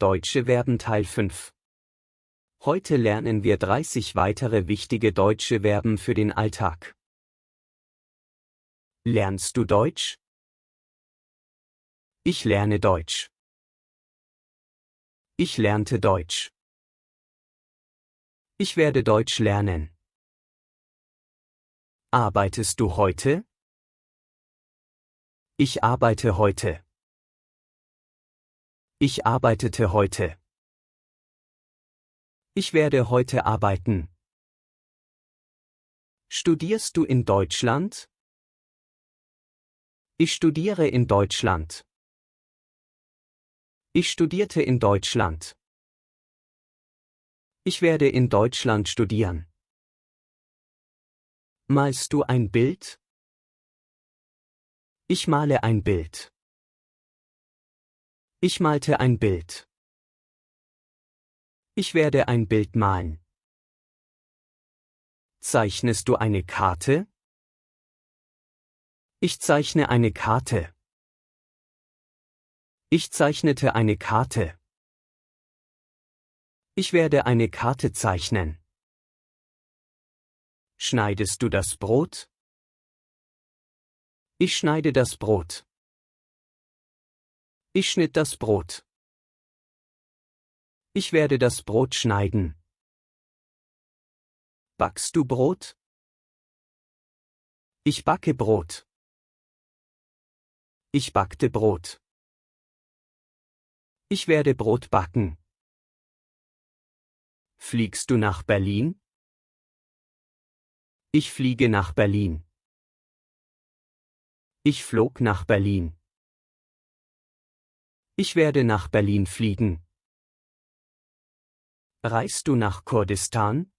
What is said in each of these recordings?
Deutsche Verben Teil 5. Heute lernen wir 30 weitere wichtige deutsche Verben für den Alltag. Lernst du Deutsch? Ich lerne Deutsch. Ich lernte Deutsch. Ich werde Deutsch lernen. Arbeitest du heute? Ich arbeite heute. Ich arbeitete heute. Ich werde heute arbeiten. Studierst du in Deutschland? Ich studiere in Deutschland. Ich studierte in Deutschland. Ich werde in Deutschland studieren. Malst du ein Bild? Ich male ein Bild. Ich malte ein Bild. Ich werde ein Bild malen. Zeichnest du eine Karte? Ich zeichne eine Karte. Ich zeichnete eine Karte. Ich werde eine Karte zeichnen. Schneidest du das Brot? Ich schneide das Brot. Ich schnitt das Brot. Ich werde das Brot schneiden. Backst du Brot? Ich backe Brot. Ich backte Brot. Ich werde Brot backen. Fliegst du nach Berlin? Ich fliege nach Berlin. Ich flog nach Berlin. Ich werde nach Berlin fliegen. Reist du nach Kurdistan?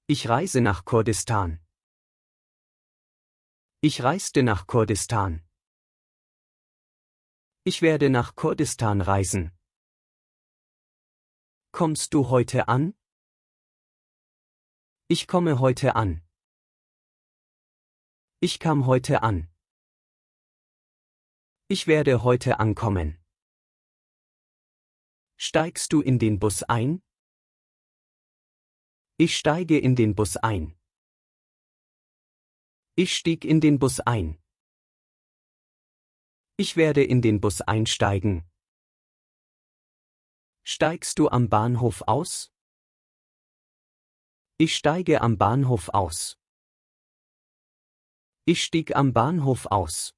Ich reise nach Kurdistan. Ich reiste nach Kurdistan. Ich werde nach Kurdistan reisen. Kommst du heute an? Ich komme heute an. Ich kam heute an. Ich werde heute ankommen. Steigst du in den Bus ein? Ich steige in den Bus ein. Ich stieg in den Bus ein. Ich werde in den Bus einsteigen. Steigst du am Bahnhof aus? Ich steige am Bahnhof aus. Ich stieg am Bahnhof aus.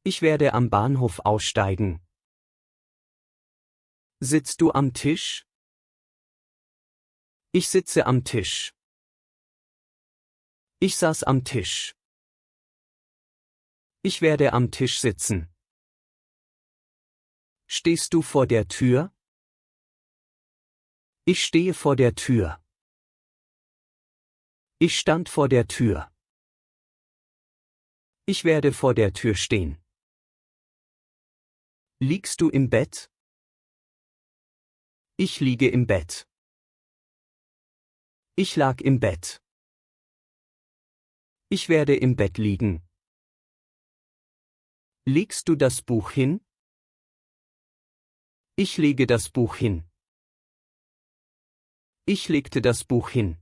Ich werde am Bahnhof aussteigen. Sitzt du am Tisch? Ich sitze am Tisch. Ich saß am Tisch. Ich werde am Tisch sitzen. Stehst du vor der Tür? Ich stehe vor der Tür. Ich stand vor der Tür. Ich werde vor der Tür stehen. Liegst du im Bett? Ich liege im Bett. Ich lag im Bett. Ich werde im Bett liegen. Legst du das Buch hin? Ich lege das Buch hin. Ich legte das Buch hin.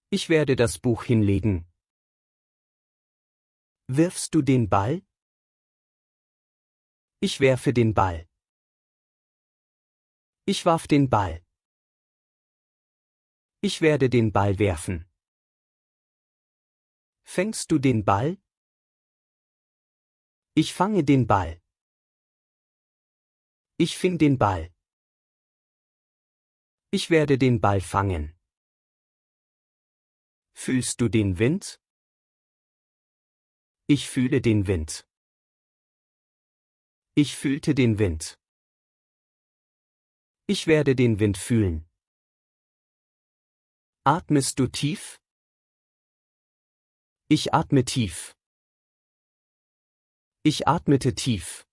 Ich werde das Buch hinlegen. Wirfst du den Ball? Ich werfe den Ball. Ich warf den Ball. Ich werde den Ball werfen. Fängst du den Ball? Ich fange den Ball. Ich fing den Ball. Ich werde den Ball fangen. Fühlst du den Wind? Ich fühle den Wind. Ich fühlte den Wind. Ich werde den Wind fühlen. Atmest du tief? Ich atme tief. Ich atmete tief.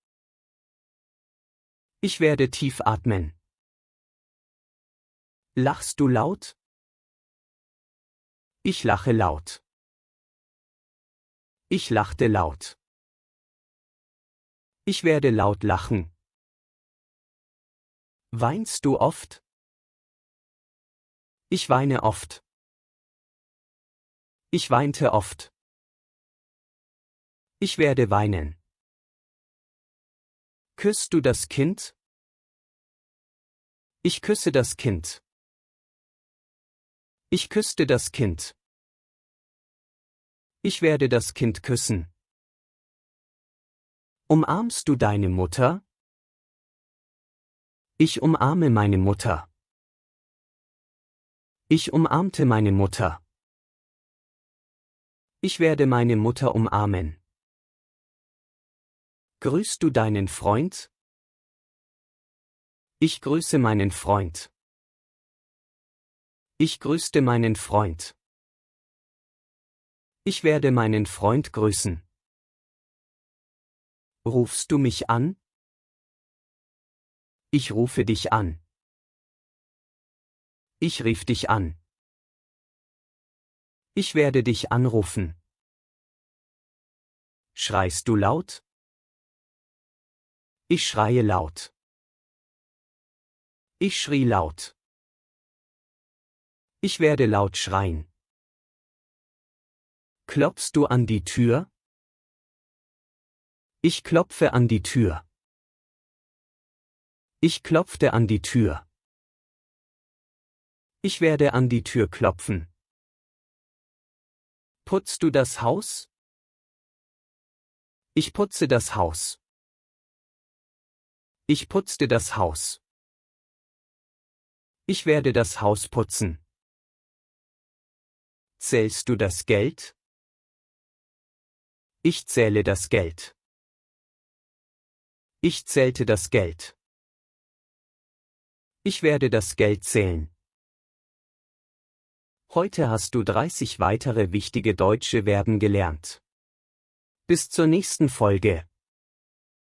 Ich werde tief atmen. Lachst du laut? Ich lache laut. Ich lachte laut. Ich werde laut lachen. Weinst du oft? Ich weine oft. Ich weinte oft. Ich werde weinen. Küsst du das Kind? Ich küsse das Kind. Ich küsste das Kind. Ich werde das Kind küssen. Umarmst du deine Mutter? Ich umarme meine Mutter. Ich umarmte meine Mutter. Ich werde meine Mutter umarmen. Grüßt du deinen Freund? Ich grüße meinen Freund. Ich grüßte meinen Freund. Ich werde meinen Freund grüßen. Rufst du mich an? Ich rufe dich an. Ich rief dich an. Ich werde dich anrufen. Schreist du laut? Ich schreie laut. Ich schrie laut. Ich werde laut schreien. Klopfst du an die Tür? Ich klopfe an die Tür. Ich klopfte an die Tür. Ich werde an die Tür klopfen. Putzt du das Haus? Ich putze das Haus. Ich putzte das Haus. Ich werde das Haus putzen. Zählst du das Geld? Ich zähle das Geld. Ich zählte das Geld. Ich werde das Geld zählen. Heute hast du 30 weitere wichtige deutsche Verben gelernt. Bis zur nächsten Folge.